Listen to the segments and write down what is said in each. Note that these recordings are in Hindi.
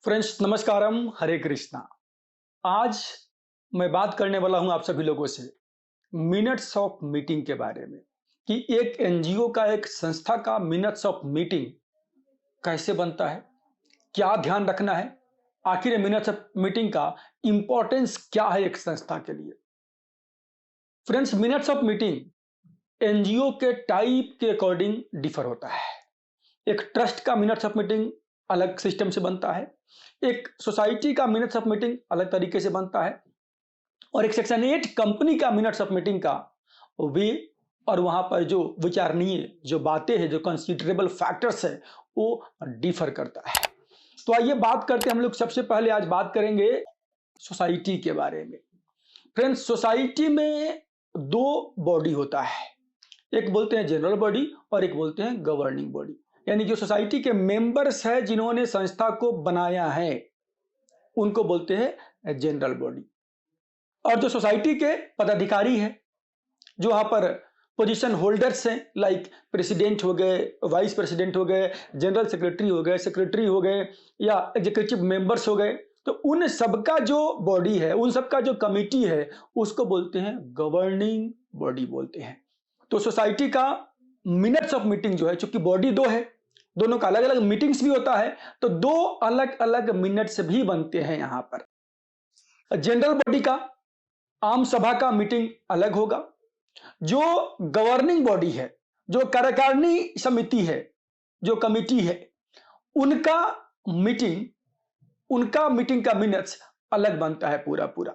फ्रेंड्स नमस्कारम, हरे कृष्णा। आज मैं बात करने वाला हूं आप सभी लोगों से मिनट्स ऑफ मीटिंग के बारे में कि एक एनजीओ का, एक संस्था का मिनट्स ऑफ मीटिंग कैसे बनता है, क्या ध्यान रखना है, आखिर मिनट्स ऑफ मीटिंग का इंपॉर्टेंस क्या है एक संस्था के लिए। Friends, minutes of meeting NGO के टाइप के अकॉर्डिंग डिफर होता है। एक ट्रस्ट का मिनट्स ऑफ मीटिंग अलग सिस्टम से बनता है, एक सोसाइटी का मिनट्स ऑफ मीटिंग अलग तरीके से बनता है, और एक सेक्शन 8 कंपनी का मिनट्स ऑफ मीटिंग का वे और वहां पर जो विचारणीय जो बातें हैं, जो कंसीडरेबल फैक्टर्स है, वो डिफर करता है। तो आइए बात करते हैं हम लोग। सबसे पहले आज बात करेंगे सोसाइटी के बारे में। फ्रेंड्स, सोसाइटी में दो बॉडी होता है, एक बोलते हैं जनरल बॉडी और एक बोलते हैं गवर्निंग बॉडी। यानी जो सोसाइटी के मेंबर्स है, जिन्होंने संस्था को बनाया है, उनको बोलते हैं जनरल बॉडी। और जो सोसाइटी के पदाधिकारी हैं, जो वहां पर पोजीशन होल्डर्स हैं, लाइक प्रेसिडेंट हो गए, वाइस प्रेसिडेंट हो गए, जनरल सेक्रेटरी हो गए, सेक्रेटरी हो गए, या एग्जीक्यूटिव मेंबर्स हो गए, तो उन सबका जो बॉडी है, उन सबका जो कमिटी है, उसको बोलते हैं गवर्निंग बॉडी बोलते हैं। तो सोसाइटी का मिनट्स ऑफ मीटिंग जो है, चूंकि बॉडी दो है, दोनों का अलग अलग मीटिंग्स भी होता है, तो दो अलग अलग मिनट्स भी बनते हैं यहां पर। जनरल बॉडी का, आम सभा का मीटिंग अलग होगा। जो गवर्निंग बॉडी है, जो कार्यकारिणी समिति है, जो कमिटी है, उनका मीटिंग का मिनट्स अलग बनता है पूरा पूरा।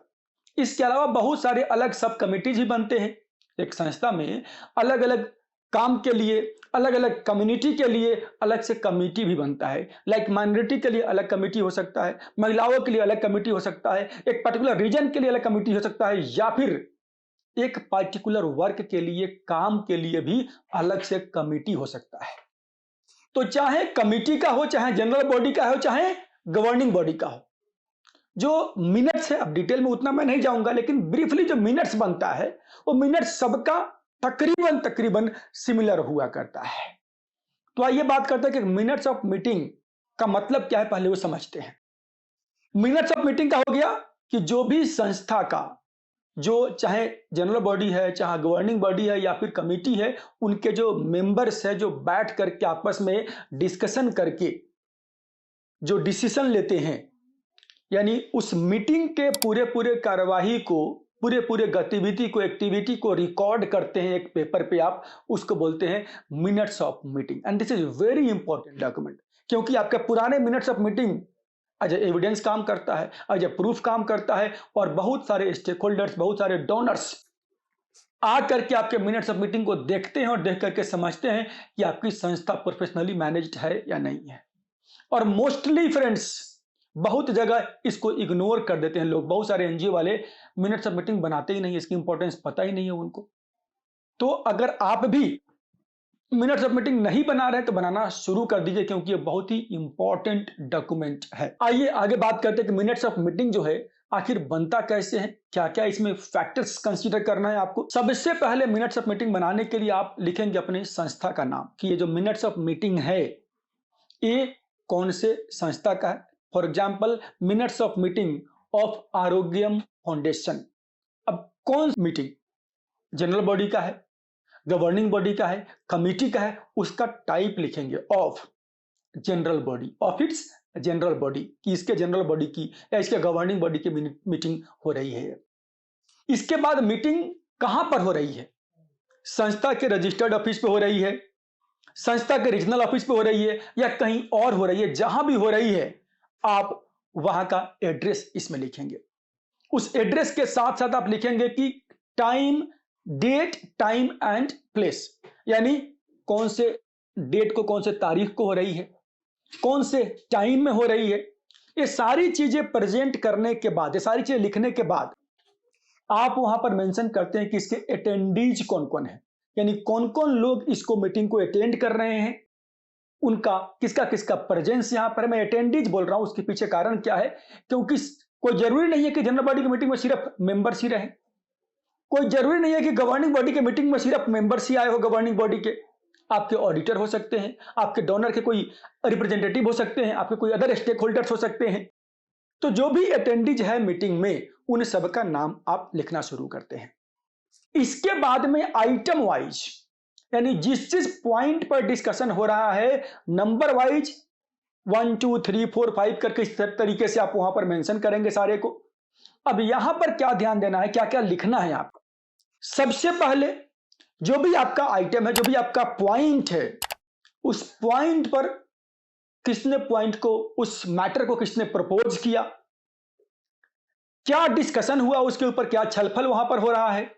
इसके अलावा बहुत सारे अलग सब कमिटीज भी बनते हैं। एक संस्था में अलग अलग काम के लिए, अलग अलग कम्युनिटी के लिए अलग से कमिटी भी बनता है। लाइक माइनॉरिटी के लिए अलग कमिटी हो सकता है, महिलाओं के लिए अलग कमिटी हो सकता है, एक पर्टिकुलर रीजन के लिए अलग कमिटी हो सकता है, या फिर एक पर्टिकुलर वर्क के लिए, काम के लिए भी अलग से कमिटी हो सकता है। तो चाहे कमिटी का हो, चाहे जनरल बॉडी का हो, चाहे गवर्निंग बॉडी का हो, जो मिनट्स है, अब डिटेल में उतना मैं नहीं जाऊंगा, लेकिन ब्रीफली जो मिनट्स बनता है, वो मिनट्स सबका तकरीबन तकरीबन सिमिलर हुआ करता है। तो आइए बात करते हैं कि मिनट्स ऑफ मीटिंग का मतलब क्या है, पहले वो समझते हैं। मिनट्स ऑफ मीटिंग का हो गया कि जो भी संस्था का, जो चाहे जनरल बॉडी है, चाहे गवर्निंग बॉडी है, या फिर कमिटी है, उनके जो मेंबर्स है, जो बैठ करके आपस में डिस्कशन करके जो डिसीजन लेते हैं, यानी उस मीटिंग के पूरे पूरे कार्यवाही को, पूरे पूरे गतिविधि को, एक्टिविटी को रिकॉर्ड करते हैं एक पेपर पे, आप उसको बोलते हैं minutes of meeting. And this is very important document, क्योंकि आपके पुराने minutes of meeting as evidence काम करता है, एज ए प्रूफ काम करता है, और बहुत सारे स्टेक होल्डर्स, बहुत सारे डोनर्स आ करके आपके मिनट्स ऑफ मीटिंग को देखते हैं और देख करके समझते हैं कि आपकी संस्था प्रोफेशनली मैनेज्ड है या नहीं है। और मोस्टली फ्रेंड्स, बहुत जगह इसको इग्नोर कर देते हैं लोग। बहुत सारे एनजीओ वाले मिनट्स ऑफ मीटिंग बनाते ही नहीं, इसकी इंपॉर्टेंस पता ही नहीं है उनको। तो अगर आप भी मिनट्स ऑफ मीटिंग नहीं बना रहे तो बनाना शुरू कर दीजिए, क्योंकि ये बहुत ही इंपॉर्टेंट डॉक्यूमेंट है। आइए आगे बात करते हैं कि मिनट्स ऑफ मीटिंग जो है आखिर बनता कैसे है, क्या क्या इसमें फैक्टर्स कंसीडर करना है आपको। सबसे पहले मिनट्स ऑफ मीटिंग बनाने के लिए आप लिखेंगे अपनी संस्था का नाम, कि ये जो मिनट्स ऑफ मीटिंग है, ये कौन से संस्था का है। For example, minutes of meeting of Arogyam foundation. अब कौन मीटिंग, जनरल बॉडी का है, गवर्निंग बॉडी का है, कमिटी का है, उसका टाइप लिखेंगे of general body, of its general body, कि इसके जनरल बॉडी की या इसके गवर्निंग बॉडी की मीटिंग हो रही है। इसके बाद मीटिंग कहां पर हो रही है, संस्था के रजिस्टर्ड ऑफिस पे हो रही है, संस्था के रीजनल ऑफिस पे हो रही है, या कहीं और हो रही है। जहां भी हो रही है, आप वहां का एड्रेस इसमें लिखेंगे। उस एड्रेस के साथ साथ आप लिखेंगे कि time, date, time and place, यानी कौन से डेट को, कौन से तारीख को हो रही है, कौन से टाइम में हो रही है। ये सारी चीजें प्रेजेंट करने के बाद, ये सारी चीजें लिखने के बाद आप वहां पर मेंशन करते हैं कि इसके अटेंडीज कौन कौन है, यानी कौन कौन लोग इसको मीटिंग को अटेंड कर रहे हैं, उनका किसका किसका प्रेजेंस यहां पर। मैं अटेंडीज बोल रहा हूं, उसके पीछे कारण क्या है, क्योंकि कोई जरूरी नहीं है कि जनरल बॉडी की मीटिंग में सिर्फ मेंबर्स ही रहे, कोई जरूरी नहीं है कि गवर्निंग बॉडी के मीटिंग में सिर्फ मेंबर्स ही आए हो गवर्निंग बॉडी के। आपके ऑडिटर हो सकते हैं, आपके डोनर के कोई रिप्रेजेंटेटिव हो सकते हैं, आपके कोई अदर स्टेक होल्डर्स हो सकते हैं। तो जो भी अटेंडीज है मीटिंग में, उन सबका नाम आप लिखना शुरू करते हैं। इसके बाद में आइटम वाइज, यानी जिस जिस पॉइंट पर डिस्कशन हो रहा है, नंबर वाइज 1 2 3 4 5 करके इस तरीके से आप वहां पर मेंशन करेंगे सारे को। अब यहां पर क्या ध्यान देना है, क्या क्या लिखना है आपको। सबसे पहले जो भी आपका आइटम है, जो भी आपका पॉइंट है, उस पॉइंट पर किसने पॉइंट को, उस मैटर को किसने प्रपोज किया, क्या डिस्कशन हुआ उसके ऊपर, क्या छलफल वहां पर हो रहा है,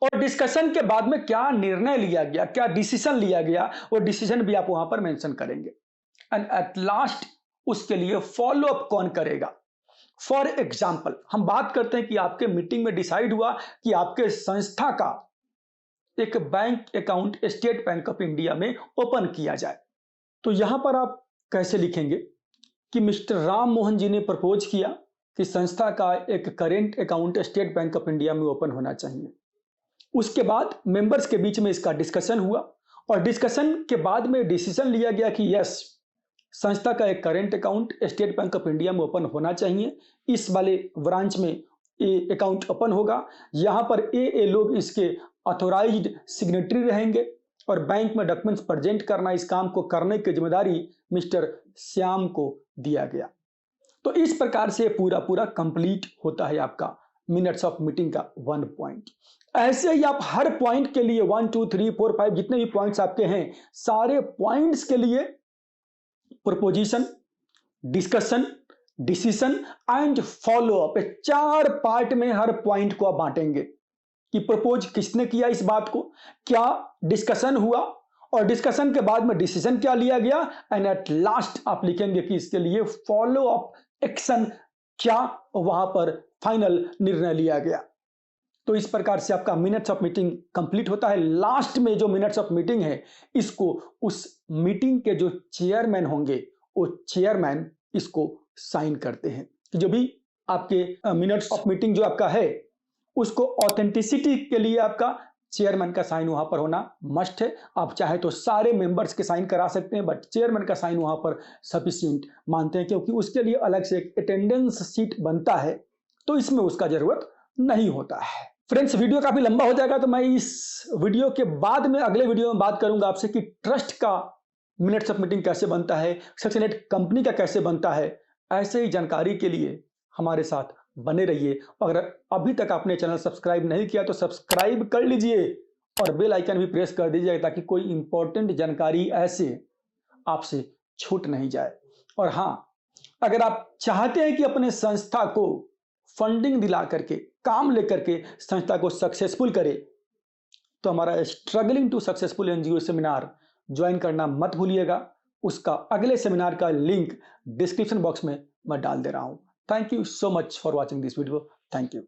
और डिस्कशन के बाद में क्या निर्णय लिया गया, क्या डिसीजन लिया गया, वो डिसीजन भी आप वहां पर मेंशन करेंगे। एंड एट लास्ट उसके लिए फॉलो अप कौन करेगा। फॉर एग्जाम्पल हम बात करते हैं कि आपके मीटिंग में डिसाइड हुआ कि आपके संस्था का एक bank account state bank of India में ओपन किया जाए। तो यहां पर आप कैसे लिखेंगे कि मिस्टर राम मोहन जी ने प्रपोज किया कि संस्था का एक current account state bank of India में ओपन होना चाहिए। उसके बाद मेंबर्स के बीच में इसका डिस्कशन हुआ और डिस्कशन के बाद में डिसीजन लिया गया कि यस, संस्था का एक current account state bank of India में ओपन होना चाहिए। इस वाले ब्रांच में ये अकाउंट ओपन होगा, यहाँ पर ए लोग इसके ऑथोराइज्ड सिग्नेटरी रहेंगे और बैंक में डॉक्यूमेंट्स प्रेजेंट करना, इस काम को करने की जिम्मेदारी मिस्टर श्याम को दिया गया। तो इस प्रकार से पूरा कंप्लीट होता है आपका मिनट्स ऑफ मीटिंग का 1 पॉइंट। ऐसे ही आप हर पॉइंट के लिए 1 2 3 4 5 जितने भी पॉइंट्स आपके हैं, सारे पॉइंट्स के लिए preposition, discussion, decision and follow up, 4 part में हर पॉइंट को आप बांटेंगे कि प्रपोज किसने किया इस बात को, क्या डिस्कशन हुआ और डिस्कशन के बाद में डिसीजन क्या लिया गया, एंड एट लास्ट आप लिखेंगे कि इसके लिए फॉलो अप एक्शन क्या वहां पर फाइनल निर्णय लिया गया। तो इस प्रकार से आपका मिनट्स ऑफ मीटिंग कंप्लीट होता है। लास्ट में जो मिनट्स ऑफ मीटिंग है, इसको उस मीटिंग के जो चेयरमैन होंगे, वो चेयरमैन इसको साइन करते हैं। जो भी आपके मिनट्स ऑफ मीटिंग जो आपका है, उसको ऑथेंटिसिटी के लिए आपका चेयरमैन का साइन वहां पर होना मस्ट है। आप चाहे तो सारे मेंबर्स के साइन करा सकते हैं, बट चेयरमैन का साइन वहां पर सफिशिएंट मानते हैं, क्योंकि उसके लिए अलग से एक अटेंडेंस शीट बनता है, तो इसमें उसका जरूरत नहीं होता है। फ्रेंड्स, वीडियो काफी लंबा हो जाएगा, तो मैं इस वीडियो के बाद में अगले वीडियो में बात करूंगा आपसे कि ट्रस्ट का मिनट्स ऑफ मीटिंग कैसे बनता है, सेक्शन 8 कंपनी का कैसे बनता है। ऐसे ही जानकारी के लिए हमारे साथ बने रहिए। अगर अभी तक आपने चैनल सब्सक्राइब नहीं किया तो सब्सक्राइब कर लीजिए और बेल आइकन भी प्रेस कर दीजिए, ताकि कोई इंपॉर्टेंट जानकारी ऐसे आपसे छूट नहीं जाए। और हाँ, अगर आप चाहते हैं कि अपने संस्था को फंडिंग दिला करके, काम लेकर के संस्था को सक्सेसफुल करे, तो हमारा struggling to successful NGO seminar join करना मत भूलिएगा। उसका अगले सेमिनार का लिंक डिस्क्रिप्शन बॉक्स में मैं डाल दे रहा हूं। Thank you so much for watching this video. Thank you.